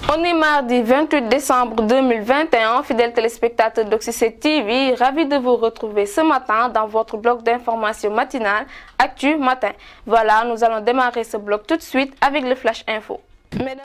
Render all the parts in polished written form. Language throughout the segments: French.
On est mardi 28 décembre 2021, fidèles téléspectateurs d'Oxy7 TV, ravis de vous retrouver ce matin dans votre bloc d'information matinale Actu Matin. Voilà, nous allons démarrer ce bloc tout de suite avec le Flash Info. Mesdames...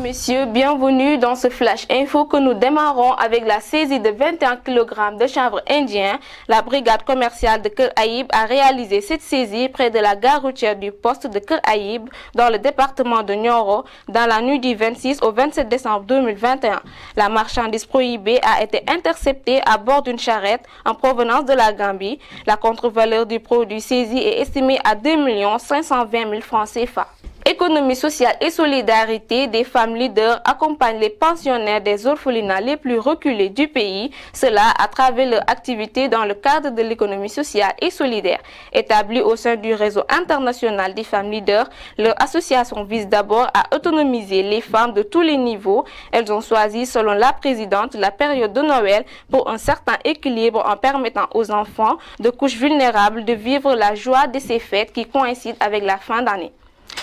Messieurs, bienvenue dans ce Flash Info que nous démarrons avec la saisie de 21 kg de chanvre indien. La brigade commerciale de Keur Aïb a réalisé cette saisie près de la gare routière du poste de Keur Aïb dans le département de Nioro dans la nuit du 26 au 27 décembre 2021. La marchandise prohibée a été interceptée à bord d'une charrette en provenance de la Gambie. La contre-valeur du produit saisi est estimée à 2 520 000 francs CFA. Économie sociale et solidarité des femmes leaders accompagnent les pensionnaires des orphelinats les plus reculés du pays, cela à travers leur activité dans le cadre de l'économie sociale et solidaire. Établie au sein du réseau international des femmes leaders, leur association vise d'abord à autonomiser les femmes de tous les niveaux. Elles ont choisi, selon la présidente, la période de Noël pour un certain équilibre en permettant aux enfants de couches vulnérables de vivre la joie de ces fêtes qui coïncident avec la fin d'année.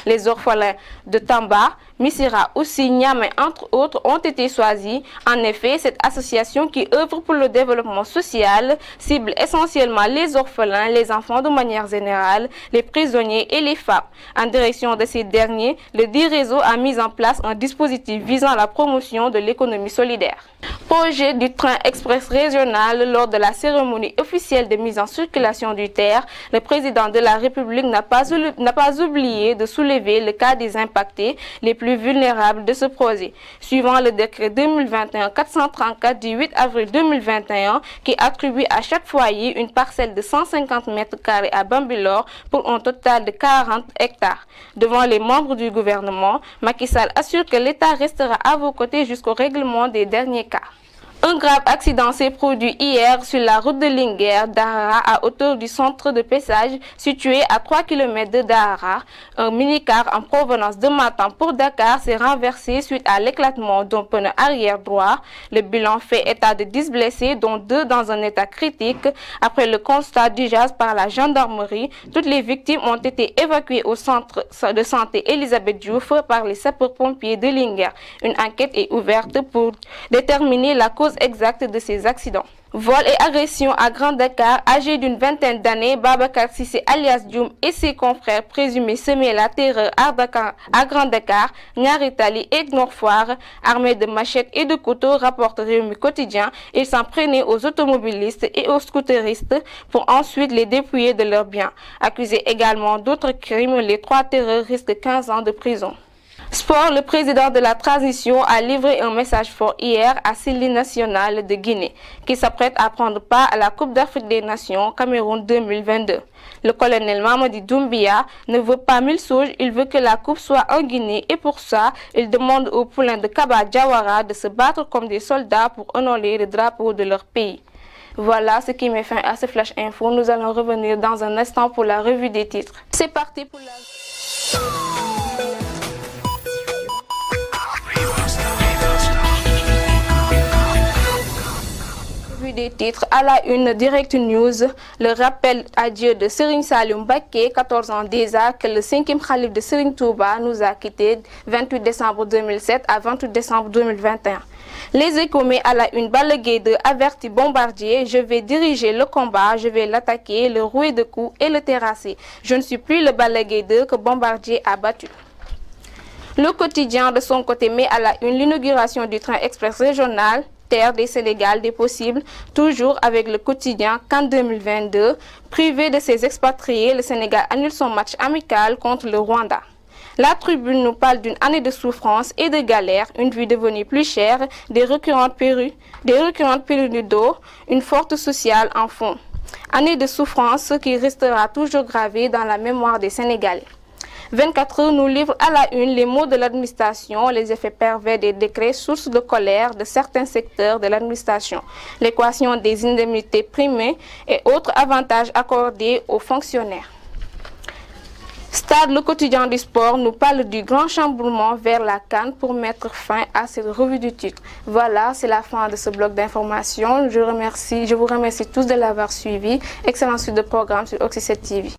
Les orphelins de Tamba, Missira aussi Niamey, entre autres, ont été choisis. En effet, cette association qui œuvre pour le développement social cible essentiellement les orphelins, les enfants de manière générale, les prisonniers et les femmes. En direction de ces derniers, le dit réseau a mis en place un dispositif visant la promotion de l'économie solidaire. Projet du train express régional. Lors de la cérémonie officielle de mise en circulation du TER, le président de la République n'a pas oublié de soulever le cas des impactés les plus vulnérables de ce projet. Suivant le décret 2021-434 du 8 avril 2021 qui attribue à chaque foyer une parcelle de 150 mètres carrés à Bambilor pour un total de 40 hectares. Devant les membres du gouvernement, Macky Sall assure que l'État restera à vos côtés jusqu'au règlement des derniers cas. Un grave accident s'est produit hier sur la route de Linguère d'Ahara à hauteur du centre de paysage situé à 3 km de Dahara. Un minicar en provenance de Matam pour Dakar s'est renversé suite à l'éclatement d'un pneu arrière droit. Le bilan fait état de 10 blessés, dont 2 dans un état critique. Après le constat d'urgence par la gendarmerie, toutes les victimes ont été évacuées au centre de santé Elisabeth Diouf par les sapeurs-pompiers de Linguère. Une enquête est ouverte pour déterminer la cause exacte de ces accidents. Vol et agression à Grand Dakar. Âgé d'une vingtaine d'années, Babacar Sissé alias Dioum et ses confrères présumés semaient la terreur à Grand Dakar, Niary Tally et Nord Foire. Armés de machettes et de couteaux, rapporte Rewmi Quotidien, ils s'en prenaient aux automobilistes et aux scooteristes pour ensuite les dépouiller de leurs biens. Accusés également d'autres crimes, les 3 terreurs risquent 15 ans de prison. Sport, le président de la transition a livré un message fort hier à Céline nationale de Guinée, qui s'apprête à prendre part à la Coupe d'Afrique des Nations Cameroun 2022. Le colonel Mamadi Doumbia ne veut pas 1000 sauges, il veut que la Coupe soit en Guinée et pour ça, il demande aux poulains de Kaba Diawara de se battre comme des soldats pour honorer le drapeau de leur pays. Voilà ce qui met fin à ce Flash Info. Nous allons revenir dans un instant pour la revue des titres. C'est parti pour la... Des titres à la une Direct News, le rappel à Dieu de Serigne Saliou Mbacké, 14 ans déjà que le 5e khalife de Serigne Touba nous a quittés 28 décembre 2007 à 28 décembre 2021. Les Échos met à la une Balla Gaye 2 averti Bombardier, je vais diriger le combat, je vais l'attaquer, le rouer de coups et le terrasser. Je ne suis plus le Balla Gaye 2 que Bombardier a battu. Le Quotidien de son côté met à la une l'inauguration du train express régional terre des Sénégal des possibles, toujours avec le Quotidien qu'en 2022, privé de ses expatriés, le Sénégal annule son match amical contre le Rwanda. La Tribune nous parle d'une année de souffrance et de galère, une vie devenue plus chère, des récurrentes pénuries d'eau, une forte sociale en fond. Année de souffrance qui restera toujours gravée dans la mémoire des Sénégalais. 24 heures nous livre à la une les mots de l'administration, les effets pervers des décrets, source de colère de certains secteurs de l'administration, l'équation des indemnités primées et autres avantages accordés aux fonctionnaires. Stade, le quotidien du sport, nous parle du grand chamboulement vers la CAN pour mettre fin à cette revue du titre. Voilà, c'est la fin de ce bloc d'informations. Je vous remercie tous de l'avoir suivi. Excellente suite de programme sur Oxy 7 TV.